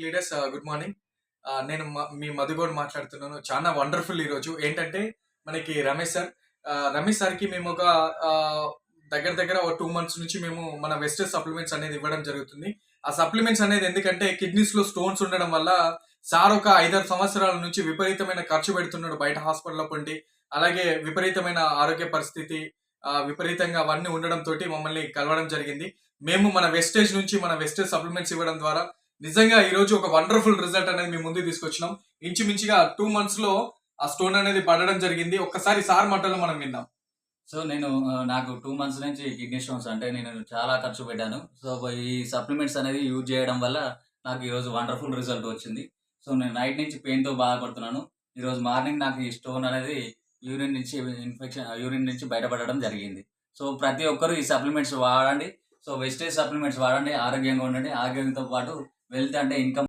Leaders good morning. నేను మీ మధుగౌడ్ మాట్లాడుతున్నాను. చాలా వండర్‌ఫుల్ ఈరోజు. ఏంటంటే మనకి రమేష్ సార్. రమేష్ సార్‌కి మేము ఒక దగ్గర దగ్గర ఒక 2 మంత్స్ నుంచి మేము మన వెస్టేజ్ సప్లిమెంట్స్ అనేది ఇవ్వడం జరుగుతుంది. ఆ సప్లిమెంట్స్ అనేది ఎందుకంటే కిడ్నీస్‌లో స్టోన్స్ ఉండడం వల్ల సార్ ఒక 5, 6 సంవత్సరాల నుంచి విపరీతమైన ఖర్చు పెడుతున్నాడు బయట హాస్పిటల్‌లో పొండి. అలాగే విపరీతమైన ఆరోగ్య పరిస్థితి విపరీతంగా అవన్నీ ఉండడంతోటి మమ్మల్ని కలవడం జరిగింది. మేము మన వెస్టేజ్ నుంచి మన వెస్టేజ్ సప్లిమెంట్స్ ఇవ్వడం ద్వారా నిజంగా ఈ రోజు ఒక వండర్ఫుల్ రిజల్ట్ అనేది మీ ముందుకు తీసుకొచ్చినాం. ఇంచుమించుగా 2 మంత్స్ లో ఆ స్టోన్ అనేది పడడం జరిగింది. ఒక్కసారి సార్ మాటల్లో మనం విన్నాం. సో నేను నాకు 2 మంత్స్ నుంచి కిడ్నీ స్టోన్స్ అంటే నేను చాలా ఖర్చు పెట్టాను. సో ఈ సప్లిమెంట్స్ అనేది యూజ్ చేయడం వల్ల నాకు ఈరోజు వండర్ఫుల్ రిజల్ట్ వచ్చింది. సో నేను నైట్ నుంచి పెయిన్‌తో బాధపడుతున్నాను. ఈరోజు మార్నింగ్ నాకు ఈ స్టోన్ అనేది యూరిన్ నుంచి బయటపడడం జరిగింది. సో ప్రతి ఒక్కరు ఈ సప్లిమెంట్స్ వాడండి. సో వెస్టేజ్ సప్లిమెంట్స్ వాడండి. ఆరోగ్యంగా ఉండండి. ఆరోగ్యంతో పాటు వెల్త్ అంటే ఇన్‌కమ్